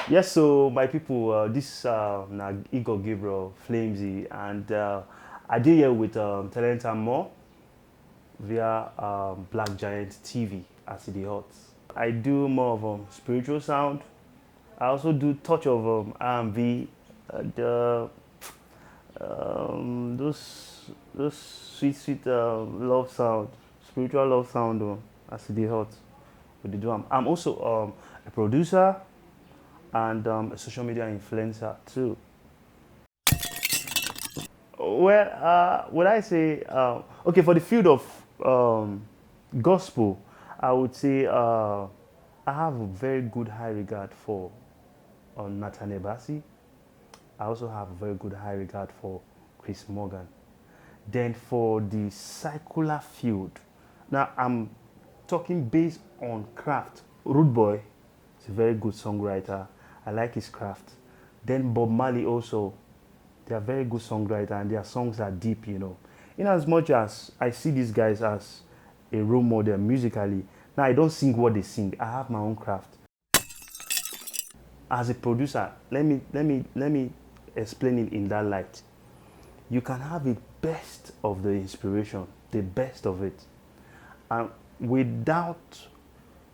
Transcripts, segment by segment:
Yes, so my people, this na Igor Gabriel, Flamzy, and I did here with Talent and More via Black Giant TV as it hot. I do more of spiritual sound. I also do touch of R&B, the those sweet love sound, spiritual love sound as it hot. With the drum. I'm also a producer and a social media influencer too. Well, would I say, okay, for the field of gospel, I would say I have a very good high regard for Nathaniel Bassey. I also have a very good high regard for Chris Morgan. Then for the secular field, now I'm talking based on craft. Rude Boy is a very good songwriter. I like his craft. Then Bob Marley also, they are very good songwriter and their songs are deep, you know. In as much as I see these guys as a role model musically, now I don't sing what they sing. I have my own craft. As a producer, let me explain it in that light. You can have the best of the inspiration, the best of it, and without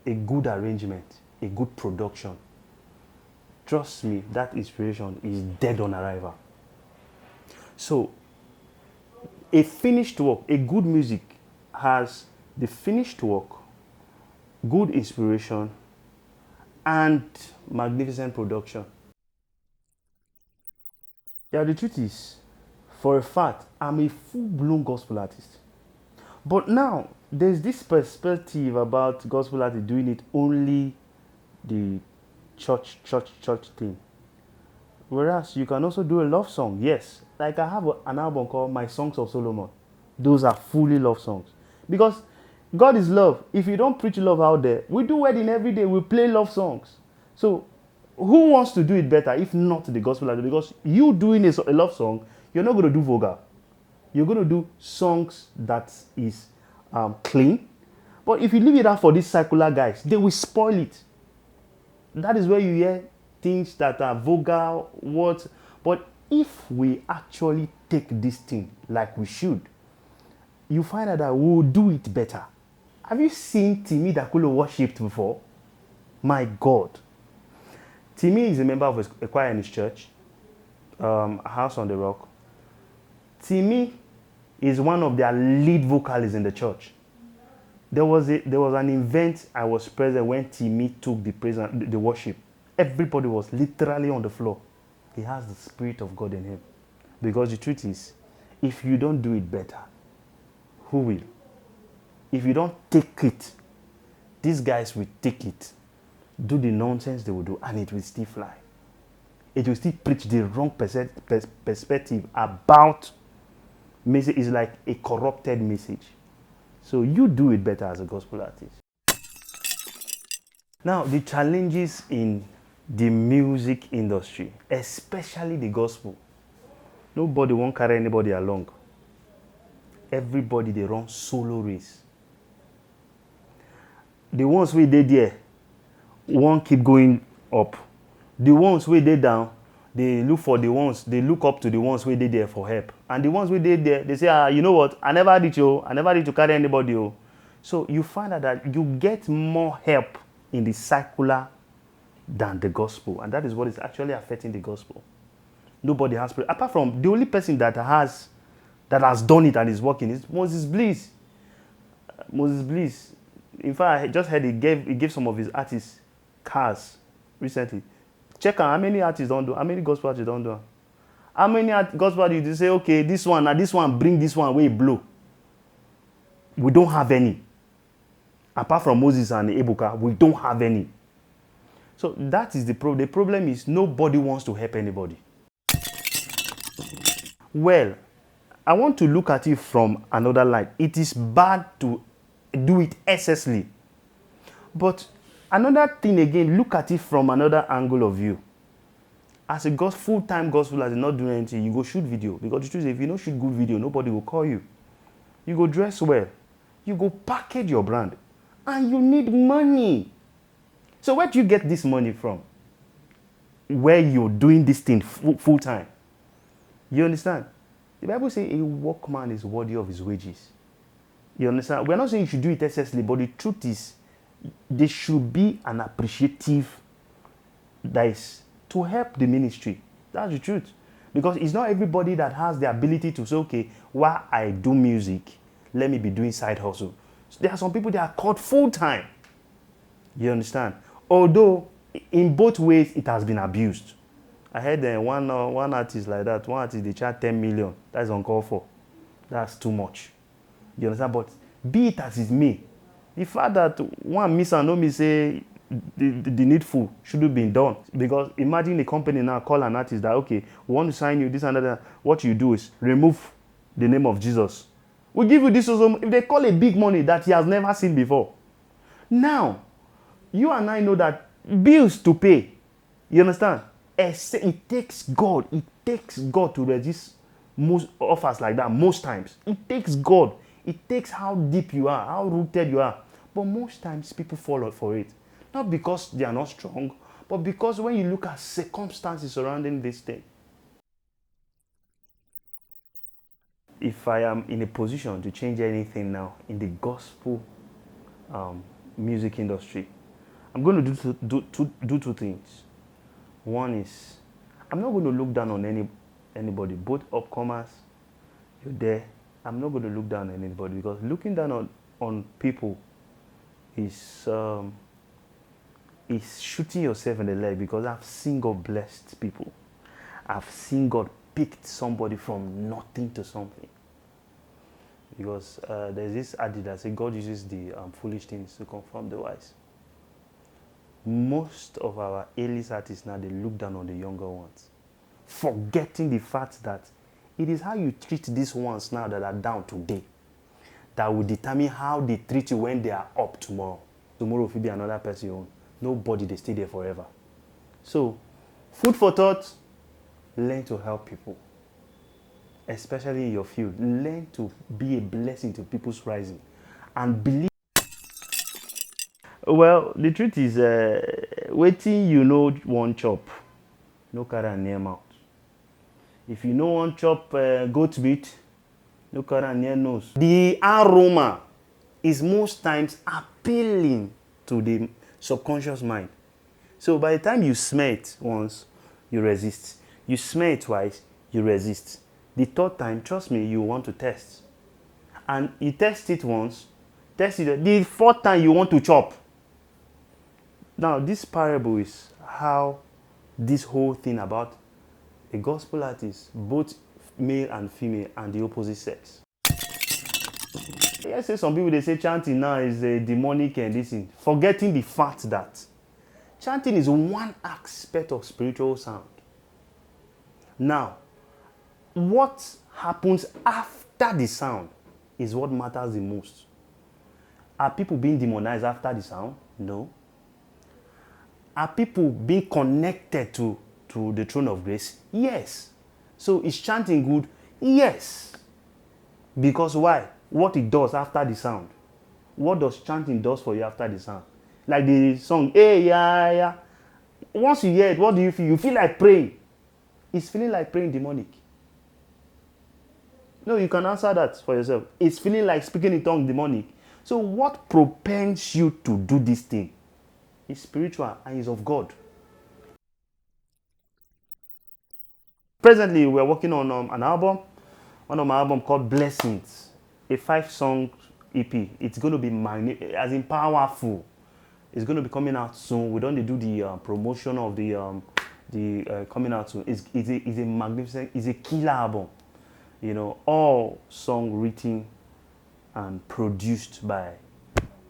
a good arrangement, a good production, trust me, that inspiration is dead on arrival. So, a finished work, a good music has the finished work, good inspiration, and magnificent production. Yeah, the truth is, for a fact, I'm a full-blown gospel artist. But now, there's this perspective about gospel artists doing it only the church thing. Whereas you can also do a love song, yes. Like I have an album called My Songs of Solomon. Those are fully love songs. Because God is love. If you don't preach love out there, we do wedding every day, we play love songs. So who wants to do it better if not the gospel artist? Because you doing a love song, you're not going to do vulgar. You're going to do songs that is clean. But if you leave it out for these secular guys, they will spoil it. That is where you hear things that are vulgar, words. But if we actually take this thing like we should, you find out that we will do it better. Have you seen Timi Dakulo worshipped before? My God. Timi is a member of a choir in his church, House on the Rock. Timi is one of their lead vocalists in the church. There was an event I was present when Timi took the praise and the worship. Everybody was literally on the floor. He has the Spirit of God in him. Because the truth is, if you don't do it better, who will? If you don't take it, these guys will take it, do the nonsense they will do, and it will still fly. It will still preach the wrong perspective about message. Is like a corrupted message. So you do it better as a gospel artist. Now, the challenges in the music industry, especially the gospel, nobody won't carry anybody along. Everybody, they run solo race. The ones we did there won't keep going up. The ones we did down, they look for the ones, they look up to the ones we did there for help. And the ones we did there, they say, you know what, I never did to carry anybody. Oh. So you find out that you get more help in the secular than the gospel. And that is what is actually affecting the gospel. Nobody has, apart from the only person that has done it and is working is Moses Bliss. Moses Bliss. In fact, I just heard he gave some of his artists cars recently. Check out how many artists don't do, how many gospel artists don't do. How many gospel artists you say, okay, this one, bring this one away, blow. We don't have any. Apart from Moses and Ebuka, we don't have any. So that is the problem. The problem is nobody wants to help anybody. Well, I want to look at it from another light. It is bad to do it excessively. But another thing again, look at it from another angle of view. As a full-time gospel artist, not doing anything, you go shoot video. Because the truth is, if you don't shoot good video, nobody will call you. You go dress well. You go package your brand. And you need money. So where do you get this money from? where you're doing this thing full time. You understand? The Bible says a workman is worthy of his wages. You understand? We're not saying you should do it excessively, but the truth is, there should be an appreciative that is to help the ministry. That's the truth. Because it's not everybody that has the ability to say, okay, while I do music, let me be doing side hustle. So there are some people that are called full time. You understand? Although, in both ways, it has been abused. I heard one artist like that, one artist, they charge 10 million. That's uncalled for. That's too much. You understand? But be it as it may, the fact that one miss and no me say the needful should have been done. Because imagine a company now call an artist that, okay, we want to sign you, this and that. What you do is remove the name of Jesus. We give you this also. If they call a big money that he has never seen before. Now, you and I know that bills to pay. You understand? It takes God to resist most offers like that most times. It takes God. It takes how deep you are, how rooted you are. But most times people fall for it. Not because they are not strong, but because when you look at circumstances surrounding this thing. If I am in a position to change anything now in the gospel music industry, I'm going to do two things. One is, I'm not going to look down on anybody, both upcomers, you're there. I'm not going to look down on anybody, because looking down on people is shooting yourself in the leg. Because I've seen God blessed people. I've seen God picked somebody from nothing to something. Because there's this adage that says God uses the foolish things to confirm the wise. Most of our A-list artists now, they look down on the younger ones, forgetting the fact that it is how you treat these ones now that are down today that will determine how they treat you when they are up tomorrow. Tomorrow will be another person own. Nobody, they stay there forever. So, food for thought, learn to help people, especially in your field. Learn to be a blessing to people's rising, and believe. Well, the truth is, waiting you know one chop, no carry near mouth. If you know one chop goat meat, no carry near nose. The aroma is most times appealing to the subconscious mind. So by the time you smell it once, you resist. You smell it twice, you resist. The third time, trust me, you want to test. And you test it once, test it. The fourth time you want to chop. Now, this parable is how this whole thing about a gospel artist, both male and female, and the opposite sex. Yes, some people, they say chanting now is a demonic and this thing, forgetting the fact that chanting is one aspect of spiritual sound. Now, what happens after the sound is what matters the most. Are people being demonized after the sound? No. Are people being connected to the throne of grace? Yes. So is chanting good? Yes. Because why? What it does after the sound. What does chanting does for you after the sound? Like the song, hey, yeah, yeah. Once you hear it, what do you feel? You feel like praying. It's feeling like praying demonic. No, you can answer that for yourself. It's feeling like speaking in tongues demonic. So what propels you to do this thing? It's spiritual and is of God. Presently, we're working on an album, one of my album called Blessings, a 5-song EP. It's going to be as in powerful. It's going to be coming out soon. We don't do the promotion of the coming out soon. It's a magnificent, it's a killer album. You know, all song written and produced by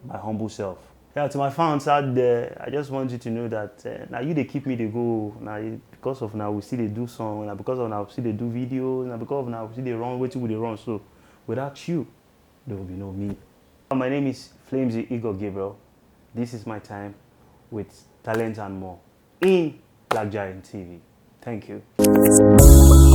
my humble self. Yeah, to my fans out there, I just want you to know that now you they keep me they go. Now because of now we see they do song, now because of now we see they do videos, now because of now we see they run, waiting with they run. So without you, there will be no me. My name is Flamzy Igor Gabriel. This is my time with talent and more in Black Giant TV. Thank you.